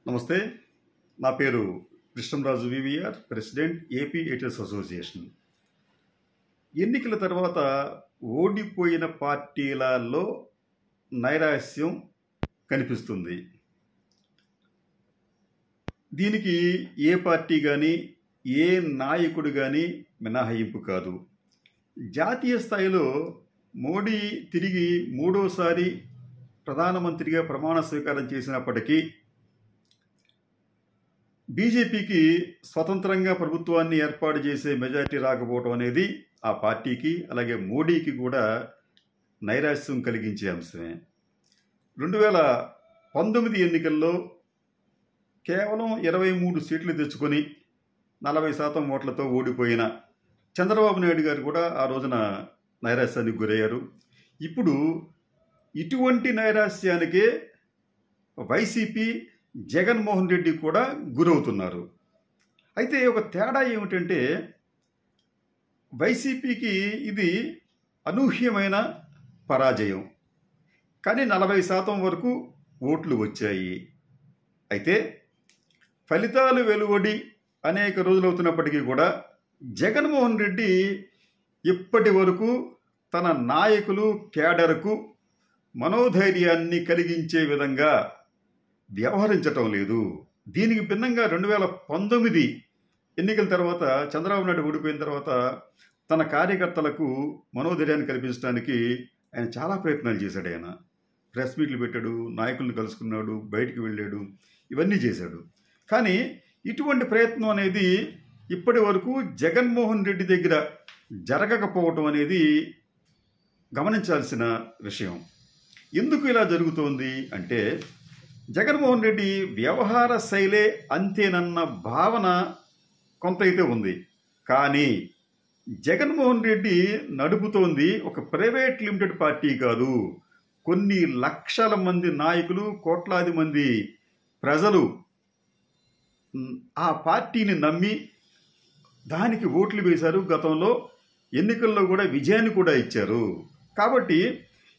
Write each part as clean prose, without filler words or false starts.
నమస్తే. నా పేరు Krishnamraju VVR, president AP editors association. ఎన్నికల తర్వాత ఓడిపోయిన పార్టీలలో నైరాశ్యం కనిపిస్తుంది. దీనికి ఏ పార్టీ కానీ ఏ నాయకుడు కానీ మినహాయింపు కాదు. జాతీయ స్థాయిలో మోడీ తిరిగి మూడోసారి ప్రధానమంత్రిగా ప్రమాణ స్వీకారం చేసినప్పటికీ బీజేపీకి స్వతంత్రంగా ప్రభుత్వాన్ని ఏర్పాటు చేసే మెజారిటీ రాకపోవడం అనేది ఆ పార్టీకి అలాగే మోడీకి కూడా నైరాశ్యం కలిగించే అంశమే. 2019 ఎన్నికల్లో కేవలం 23 సీట్లు తెచ్చుకొని 40% ఓట్లతో ఓడిపోయిన చంద్రబాబు నాయుడు గారు కూడా ఆ రోజున నైరాశ్యానికి గురయ్యారు. ఇప్పుడు ఇటువంటి నైరాశ్యానికే వైసీపీ జగన్మోహన్ రెడ్డి కూడా గురవుతున్నారు. అయితే ఒక తేడా ఏమిటంటే వైసీపీకి ఇది అనూహ్యమైన పరాజయం, కానీ 40% వరకు ఓట్లు వచ్చాయి. అయితే ఫలితాలు వెలువడి అనేక రోజులు అవుతున్నప్పటికీ కూడా జగన్మోహన్ రెడ్డి ఇప్పటి వరకు తన నాయకులు కేడర్కు మనోధైర్యాన్ని కలిగించే విధంగా వ్యవహరించటం లేదు. దీనికి భిన్నంగా 2019 ఎన్నికల తర్వాత చంద్రబాబు నాయుడు ఓడిపోయిన తర్వాత తన కార్యకర్తలకు మనోధైర్యాన్ని కల్పించడానికి ఆయన చాలా ప్రయత్నాలు చేశాడు. ఆయన ప్రెస్ మీట్లు పెట్టాడు, నాయకులను కలుసుకున్నాడు, బయటికి వెళ్ళాడు, ఇవన్నీ చేశాడు. కానీ ఇటువంటి ప్రయత్నం అనేది ఇప్పటి వరకు జగన్మోహన్ రెడ్డి దగ్గర జరగకపోవటం అనేది గమనించాల్సిన విషయం. ఎందుకు ఇలా జరుగుతోంది అంటే జగన్మోహన్ రెడ్డి వ్యవహార శైలే అంతేనన్న భావన కొంత అయితే ఉంది. కానీ జగన్మోహన్ రెడ్డి నడుపుతోంది ఒక ప్రైవేట్ లిమిటెడ్ పార్టీ కాదు. కొన్ని లక్షల మంది నాయకులు, కోట్లాది మంది ప్రజలు ఆ పార్టీని నమ్మి దానికి ఓట్లు వేశారు. గతంలో ఎన్నికల్లో కూడా విజయాన్ని కూడా ఇచ్చారు. కాబట్టి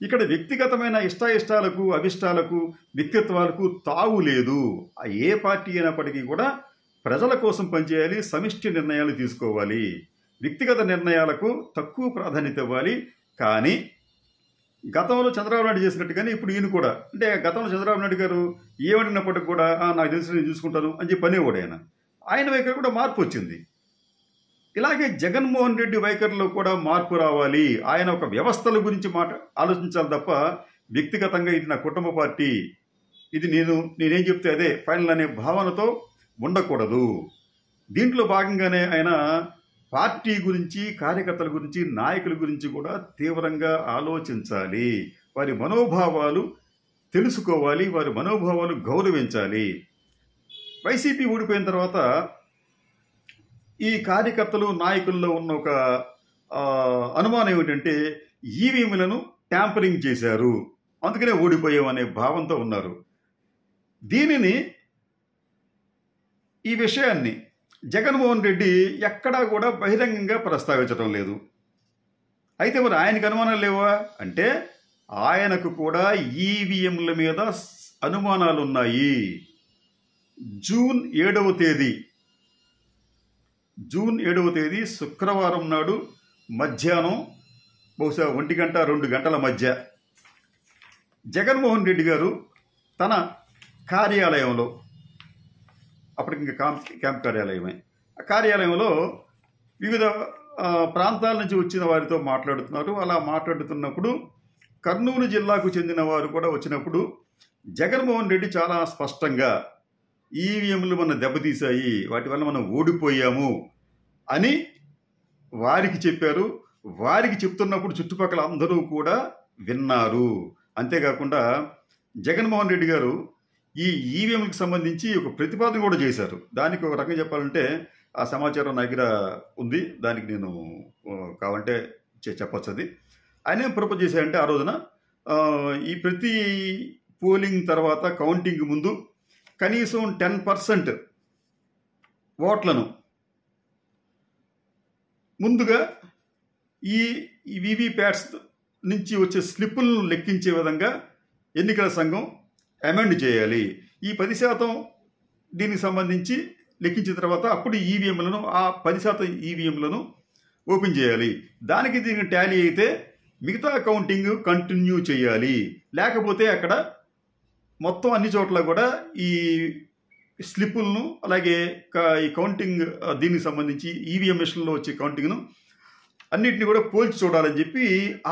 ఇక్కడ వ్యక్తిగతమైన ఇష్టాయిష్టాలకు, అభిష్టాలకు, వ్యక్తిత్వాలకు తావు లేదు. ఏ పార్టీ అయినప్పటికీ కూడా ప్రజల కోసం పనిచేయాలి, సమిష్టి నిర్ణయాలు తీసుకోవాలి, వ్యక్తిగత నిర్ణయాలకు తక్కువ ప్రాధాన్యత ఇవ్వాలి. కానీ గతంలో చంద్రబాబు నాయుడు చేసినట్టుగానే ఇప్పుడు ఈయన కూడా, అంటే గతంలో చంద్రబాబు నాయుడు గారు ఏమడినప్పటికి కూడా నాకు తెలిసి నేను చూసుకుంటాను అని చెప్పి అనేవాడు. ఆయన వైఖరి కూడా మార్పు వచ్చింది. ఇలాగే జగన్మోహన్ రెడ్డి వైఖరిలో కూడా మార్పు రావాలి. ఆయన ఒక వ్యవస్థల గురించి ఆలోచించాలి తప్ప వ్యక్తిగతంగా ఇది నా కుటుంబ పార్టీ, ఇది నేనేం చెప్తే అదే ఫైనల్ అనే భావనతో ఉండకూడదు. దీంట్లో భాగంగానే ఆయన పార్టీ గురించి, కార్యకర్తల గురించి, నాయకుల గురించి కూడా తీవ్రంగా ఆలోచించాలి. వారి మనోభావాలు తెలుసుకోవాలి, వారి మనోభావాలు గౌరవించాలి. వైసీపీ ఓడిపోయిన తర్వాత ఈ కార్యకర్తలు, నాయకుల్లో ఉన్న ఒక అనుమానం ఏమిటంటే ఈవీఎంలను ట్యాంపరింగ్ చేశారు, అందుకనే ఓడిపోయామనే భావంతో ఉన్నారు. ఈ విషయాన్ని జగన్మోహన్ రెడ్డి ఎక్కడా కూడా బహిరంగంగా ప్రస్తావించడం లేదు. అయితే మరి ఆయనకు అనుమానాలు లేవా అంటే ఆయనకు కూడా ఈవీఎంల మీద అనుమానాలు ఉన్నాయి. జూన్ 7వ తేదీ శుక్రవారం నాడు మధ్యాహ్నం బహుశా 1 గంట 2 గంటల మధ్య జగన్మోహన్ రెడ్డి గారు తన కార్యాలయంలో, అప్పటికి ఇంకా క్యాంప్ కార్యాలయమే, ఆ కార్యాలయంలో వివిధ ప్రాంతాల నుంచి వచ్చిన వారితో మాట్లాడుతున్నారు. అలా మాట్లాడుతున్నప్పుడు కర్నూలు జిల్లాకు చెందిన వారు కూడా వచ్చినప్పుడు జగన్మోహన్ రెడ్డి చాలా స్పష్టంగా ఈవీఎంలు మన దెబ్బతీశాయి, వాటి వల్ల మనం ఓడిపోయాము అని వారికి చెప్పారు. వారికి చెప్తున్నప్పుడు చుట్టుపక్కల అందరూ కూడా విన్నారు. అంతేకాకుండా జగన్మోహన్ రెడ్డి గారు ఈ ఈవీఎంలకు సంబంధించి ఒక ప్రతిపాదన కూడా చేశారు. దానికి ఒక రకంగా చెప్పాలంటే ఆ సమాచారం నా దగ్గర ఉంది, దానికి నేను కావాలంటే చెప్పచ్చు. అది ఆయన ప్రపోజ్ చేశారంటే ఆ రోజున ఈ ప్రతి పోలింగ్ తర్వాత కౌంటింగ్ ముందు కనీసం 10% ఓట్లను ముందుగా ఈ వీవీప్యాట్స్ నుంచి వచ్చే స్లిప్పులను లెక్కించే విధంగా ఎన్నికల సంఘం అమెండ్ చేయాలి. ఈ 10% దీనికి సంబంధించి లెక్కించిన తర్వాత అప్పుడు ఈవీఎంలను ఆ 10% ఈవీఎంలను ఓపెన్ చేయాలి. దానికి దీనికి టాలీ అయితే మిగతా కౌంటింగ్ కంటిన్యూ చేయాలి. లేకపోతే అక్కడ మొత్తం అన్ని చోట్ల కూడా ఈ స్లిప్పులను అలాగే ఈ కౌంటింగ్ దీనికి సంబంధించి ఈవీఎం మిషన్లో వచ్చే కౌంటింగ్ను అన్నిటిని కూడా పోల్చి చూడాలని చెప్పి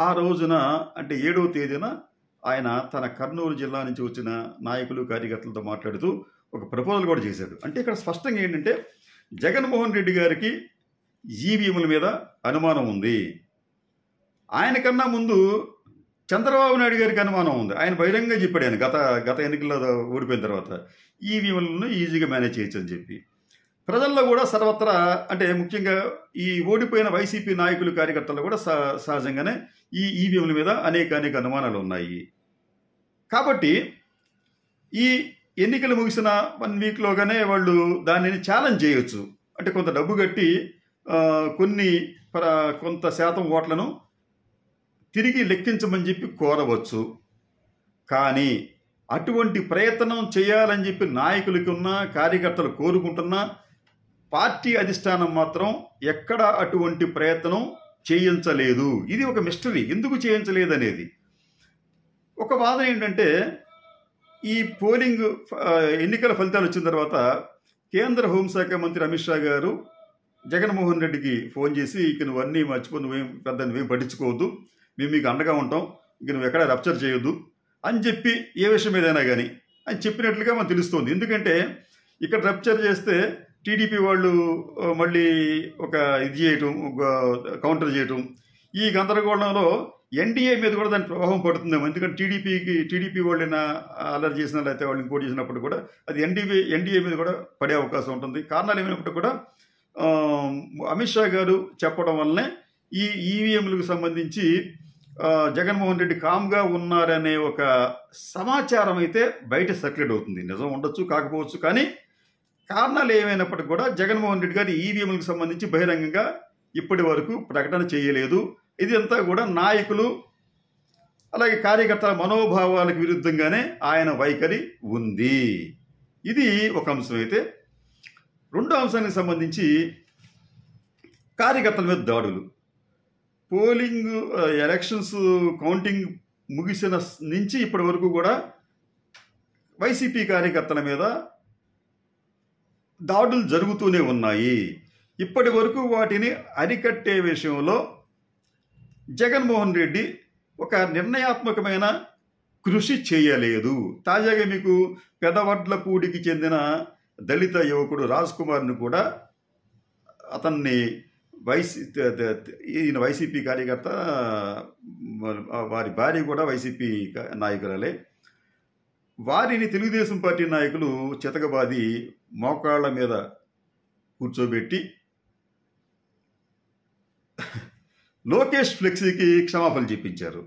ఆ రోజున అంటే 7వ తేదీన ఆయన తన కర్నూలు జిల్లా నుంచి వచ్చిన నాయకులు కార్యకర్తలతో మాట్లాడుతూ ఒక ప్రపోజల్ కూడా చేశాడు. అంటే ఇక్కడ స్పష్టంగా ఏంటంటే జగన్మోహన్ రెడ్డి గారికి ఈవీఎంల మీద అనుమానం ఉంది. ఆయనకన్నా ముందు చంద్రబాబు నాయుడు గారికి అనుమానం ఉంది. ఆయన బహిరంగంగా చెప్పాడు, ఆయన గత ఎన్నికల్లో ఓడిపోయిన తర్వాత ఈవీఎంలను ఈజీగా మేనేజ్ చేయొచ్చు అని చెప్పి. ప్రజల్లో కూడా సర్వత్రా అంటే ముఖ్యంగా ఈ ఓడిపోయిన వైసీపీ నాయకులు కార్యకర్తలు కూడా సహజంగానే ఈ ఈవీఎంల మీద అనేక అనుమానాలు ఉన్నాయి. కాబట్టి ఈ ఎన్నికలు ముగిసిన 1 వీక్లోగానే వాళ్ళు దానిని ఛాలెంజ్ చేయొచ్చు. అంటే కొంత డబ్బు కట్టి కొంత శాతం ఓట్లను తిరిగి లెక్కించమని చెప్పి కోరవచ్చు. కానీ అటువంటి ప్రయత్నం చేయాలని చెప్పి నాయకులకి ఉన్న కార్యకర్తలు కోరుకుంటున్నా పార్టీ అధిష్టానం మాత్రం ఎక్కడ అటువంటి ప్రయత్నం చేయించలేదు. ఇది ఒక మిస్టరీ, ఎందుకు చేయించలేదు అనేది. ఒక వాదన ఏంటంటే ఈ పోలింగ్ ఎన్నికల ఫలితాలు వచ్చిన తర్వాత కేంద్ర హోంశాఖ మంత్రి అమిత్ షా గారు జగన్మోహన్ రెడ్డికి ఫోన్ చేసి ఇక నువ్వన్నీ మర్చిపో, నువ్వేం పట్టించుకోవద్దు, మేము మీకు అండగా ఉంటాం, ఇక నువ్వు ఎక్కడ రప్చర్ చేయొద్దు అని చెప్పి ఏ విషయం ఏదైనా కానీ అని చెప్పినట్లుగా మనకు తెలుస్తుంది. ఎందుకంటే ఇక్కడ రప్చర్ చేస్తే టీడీపీ వాళ్ళు మళ్ళీ ఇది చేయటం, కౌంటర్ చేయటం, ఈ గందరగోళంలో ఎన్డీఏ మీద కూడా దాని ప్రభావం పడుతుందేమో. ఎందుకంటే టీడీపీ వాళ్ళైనా అలర్ట్ చేసినా లేకపోతే వాళ్ళు ఇంకోటి చేసినప్పుడు కూడా అది ఎన్డీఏ మీద కూడా పడే అవకాశం ఉంటుంది. కారణాలు ఏమైనప్పటికీ కూడా అమిత్ షా గారు చెప్పడం వల్లనే ఈ ఈవీఎంలకు సంబంధించి జగన్మోహన్ రెడ్డి కామ్గా ఉన్నారనే ఒక సమాచారం అయితే బయట సర్క్యులేట్ అవుతుంది. నిజం ఉండొచ్చు, కాకపోవచ్చు, కానీ కారణాలు ఏమైనప్పటికీ కూడా జగన్మోహన్ రెడ్డి గారి ఈవీఎంలకు సంబంధించి బహిరంగంగా ఇప్పటి వరకు ప్రకటన చేయలేదు. ఇది అంతా కూడా నాయకులు అలాగే కార్యకర్తల మనోభావాలకు విరుద్ధంగానే ఆయన వైఖరి ఉంది. ఇది ఒక అంశం అయితే, రెండో అంశానికి సంబంధించి కార్యకర్తల మీద దాడులు. పోలింగ్ ఎలక్షన్స్ కౌంటింగ్ ముగిసిన నుంచి ఇప్పటి వరకు కూడా వైసీపీ కార్యకర్తల మీద దాడులు జరుగుతూనే ఉన్నాయి. ఇప్పటి వరకు వాటిని అరికట్టే విషయంలో జగన్మోహన్ రెడ్డి ఒక నిర్ణయాత్మకమైన కృషి చేయలేదు. తాజాగా మీకు పెదవడ్లపూడికి చెందిన దళిత యువకుడు రాజ్ కుమార్ను కూడా అతన్ని ఈయన వైసీపీ కార్యకర్త, వారి భార్య కూడా వైసీపీ నాయకురాలే, వారిని తెలుగుదేశం పార్టీ నాయకులు చితకబాది మోకాళ్ళ మీద కూర్చోబెట్టి లోకేష్ ఫ్లెక్సీకి క్షమాపణలు చెప్పించారు.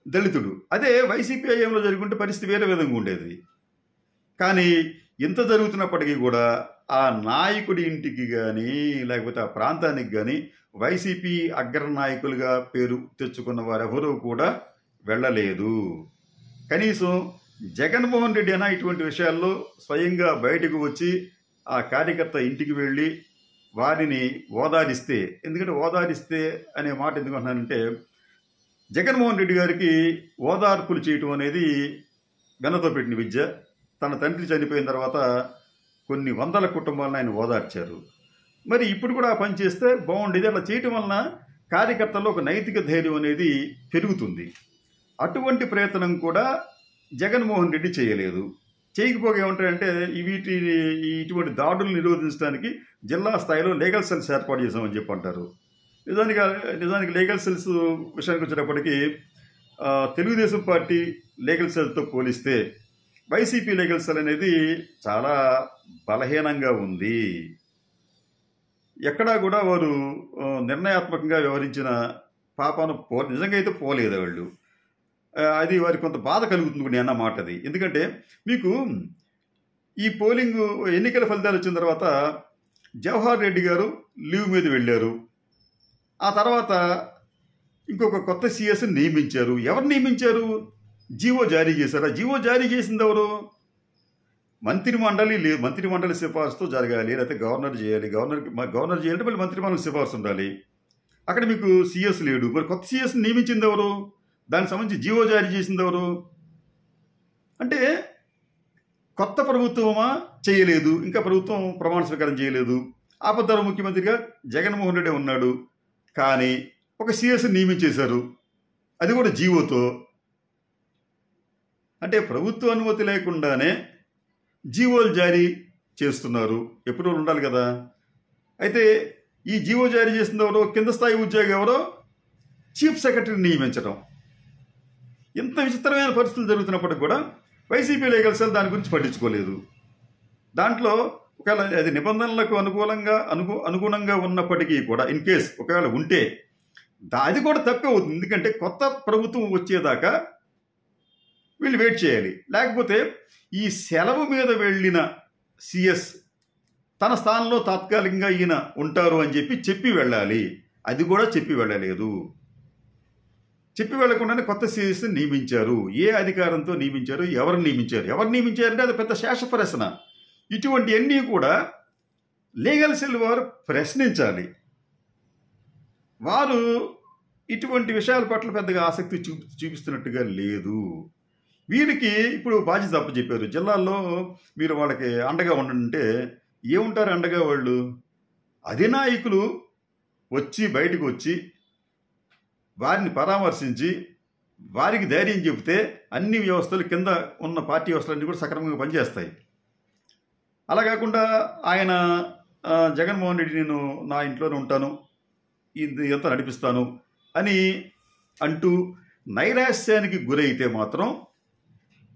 దళితుడు అదే వైసీపీ హయాంలో జరుగుంటే పరిస్థితి వేరే విధంగా ఉండేది. కానీ ఇంత జరుగుతున్నప్పటికీ కూడా ఆ నాయకుడి ఇంటికి కానీ లేకపోతే ఆ ప్రాంతానికి కానీ వైసీపీ అగ్రనాయకులుగా పేరు తెచ్చుకున్న వారెవరూ కూడా వెళ్ళలేదు. కనీసం జగన్మోహన్ రెడ్డి అయినా ఇటువంటి విషయాల్లో స్వయంగా బయటకు వచ్చి ఆ కార్యకర్త ఇంటికి వెళ్ళి వారిని ఓదారిస్తే, ఎందుకంటే ఓదారిస్తే అనే మాట ఎందుకు అంటున్నానంటే జగన్మోహన్ రెడ్డి గారికి ఓదార్పులు చేయటం అనేది వెనతో పెట్టిన విద్య. తన తండ్రి చనిపోయిన తర్వాత కొన్ని వందల కుటుంబాలను ఆయన ఓదార్చారు. మరి ఇప్పుడు కూడా ఆ పని చేస్తే బాగుండేది. అలా చేయటం వలన కార్యకర్తల్లో ఒక నైతిక ధైర్యం అనేది పెరుగుతుంది. అటువంటి ప్రయత్నం కూడా జగన్మోహన్ రెడ్డి చేయలేదు. చేయకపోగా ఏమంటారంటే ఇటువంటి దాడులు నిరోధించడానికి జిల్లా స్థాయిలో లీగల్ సెల్స్ ఏర్పాటు చేసామని చెప్పి అంటారు. నిజానికి లీగల్ సెల్స్ విషయానికి వచ్చేటప్పటికీ తెలుగుదేశం పార్టీ లీగల్ సెల్తో పోలిస్తే వైసీపీ లీగల్ సెల్ అనేది చాలా బలహీనంగా ఉంది. ఎక్కడా కూడా వారు నిర్ణయాత్మకంగా వ్యవహరించిన పాపాన నిజంగా అయితే పోలేదు వాళ్ళు. అది వారికి కొంత బాధ కలుగుతుంది కూడా అన్న మాట అది. ఎందుకంటే మీకు ఈ పోలింగ్ ఎన్నికల ఫలితాలు వచ్చిన తర్వాత జవహర్ రెడ్డి గారు లీవ్ మీద వెళ్ళారు. ఆ తర్వాత ఇంకొక కొత్త సీఎస్ని నియమించారు. ఎవరు నియమించారు? జీవో జారీ చేశారు. ఆ జీవో జారీ చేసింది ఎవరు? మంత్రిమండలి లేదు, మంత్రిమండలి సిఫార్సుతో జరగాలి, లేకపోతే గవర్నర్ చేయాలి. గవర్నర్ చేయాలంటే మళ్ళీ మంత్రిమండలి సిఫార్సు ఉండాలి. అక్కడ మీకు సీఎస్ లేడు. మరి కొత్త సీఎస్ని నియమించింది ఎవరు? దానికి సంబంధించి జీవో జారీ చేసింది ఎవరు? అంటే కొత్త ప్రభుత్వమా చేయలేదు, ఇంకా ప్రభుత్వం ప్రమాణ స్వీకారం చేయలేదు. ఆపద్ధర్మ ముఖ్యమంత్రిగా జగన్మోహన్ రెడ్డి ఉన్నాడు. కానీ ఒక సీఎస్ని నియమించేశారు, అది కూడా జీవోతో. అంటే ప్రభుత్వ అనుమతి లేకుండానే జీవోలు జారీ చేస్తున్నారు. ఎప్పుడు ఉండాలి కదా. అయితే ఈ జీవో జారీ చేసిన ఎవరో, కింద స్థాయి ఉద్యోగి ఎవరో చీఫ్ సెక్రటరీని నియమించడం. ఇంత విచిత్రమైన పరిస్థితులు జరుగుతున్నప్పటికి కూడా వైసీపీ లీగల్ సెల్ దాని గురించి పట్టించుకోలేదు. దాంట్లో ఒకవేళ అది నిబంధనలకు అనుగుణంగా ఉన్నప్పటికీ కూడా ఇన్ కేస్ ఒకవేళ ఉంటే అది కూడా తప్పే అవుతుంది. ఎందుకంటే కొత్త ప్రభుత్వం వచ్చేదాకా వీళ్ళు వెయిట్ చేయాలి. లేకపోతే ఈ సెలవు మీద వెళ్ళిన సిఎస్ తన స్థానంలో తాత్కాలికంగా ఈయన ఉంటారు అని చెప్పి వెళ్ళాలి. అది కూడా చెప్పి వెళ్ళలేదు. చెప్పి వెళ్లకుండానే కొత్త సిఎస్ని నియమించారు. ఏ అధికారంతో నియమించారు, ఎవరు నియమించారంటే అది పెద్ద శేష ప్రశ్న. ఇటువంటివన్నీ కూడా లీగల్ సెల్ వారు ప్రశ్నించాలి. వారు ఇటువంటి విషయాల పట్ల పెద్దగా ఆసక్తి చూపిస్తున్నట్టుగా లేదు. వీరికి ఇప్పుడు బాధ్యత అప్పచెప్పారు. జిల్లాల్లో మీరు వాళ్ళకి అండగా ఉండంటే ఏముంటారు అండగా? వాళ్ళు అధినాయకులు బయటకు వచ్చి వారిని పరామర్శించి వారికి ధైర్యం చెబితే అన్ని వ్యవస్థలు, కింద ఉన్న పార్టీ వ్యవస్థలన్నీ కూడా సక్రమంగా పనిచేస్తాయి. అలా కాకుండా ఆయన జగన్మోహన్ రెడ్డి నేను నా ఇంట్లోనే ఉంటాను, ఇది ఎంత నడిపిస్తాను అని అంటూ నైరాశ్యానికి గురైతే మాత్రం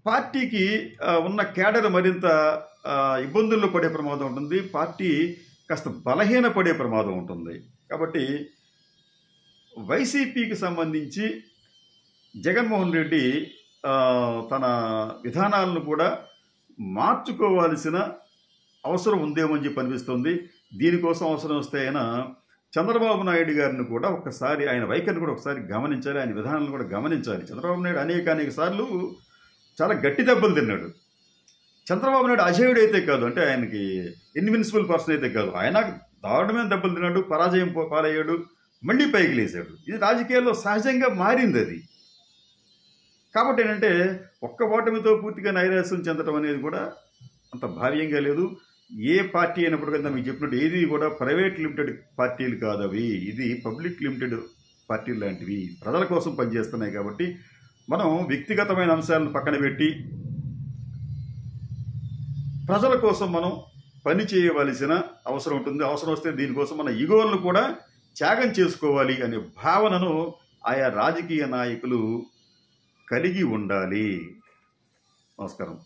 పార్టీకి ఉన్న కేడర్ మరింత ఇబ్బందుల్లో పడే ప్రమాదం ఉంటుంది. పార్టీ కాస్త బలహీనపడే ప్రమాదం ఉంటుంది. కాబట్టి వైసీపీకి సంబంధించి జగన్మోహన్ రెడ్డి తన విధానాలను కూడా మార్చుకోవాల్సిన అవసరం ఉందేమో అని చెప్పి అనిపిస్తుంది. దీనికోసం అవసరం వస్తే ఆయన చంద్రబాబు నాయుడు గారిని కూడా ఒకసారి, ఆయన వైఖరిని కూడా ఒకసారి గమనించాలి, ఆయన విధానాలను కూడా గమనించాలి. చంద్రబాబు నాయుడు అనేక సార్లు చాలా గట్టి దెబ్బలు తిన్నాడు. చంద్రబాబు నాయుడు అజేయుడు అయితే కాదు, అంటే ఆయనకి ఇన్విన్సిబుల్ పర్సన్ అయితే కాదు. ఆయన దారుణమైన దెబ్బలు తిన్నాడు, పరాజయం పాలయ్యాడు, మళ్ళీ పైకి లేచాడు. ఇది రాజకీయాల్లో సహజంగా మారింది అది. కాబట్టి ఏంటంటే ఒక్క ఓటమితో పూర్తిగా నైరాశ్యం చెందడం అనేది కూడా అంత భావ్యంగా లేదు. ఏ పార్టీ అయినప్పటికీ మీకు చెప్పినట్టు ఏది కూడా ప్రైవేట్ లిమిటెడ్ పార్టీలు కాదు అవి. ఇది పబ్లిక్ లిమిటెడ్ పార్టీలు లాంటివి, ప్రజల కోసం పనిచేస్తున్నాయి. కాబట్టి మనం వ్యక్తిగతమైన అంశాలను పక్కన పెట్టి ప్రజల కోసం మనం పని చేయవలసిన అవసరం ఉంటుంది. అవసరం వస్తే దీనికోసం మన ఈగోలను కూడా త్యాగం చేసుకోవాలి అనే భావనను ఆయా రాజకీయ నాయకులు కలిగి ఉండాలి. నమస్కారం.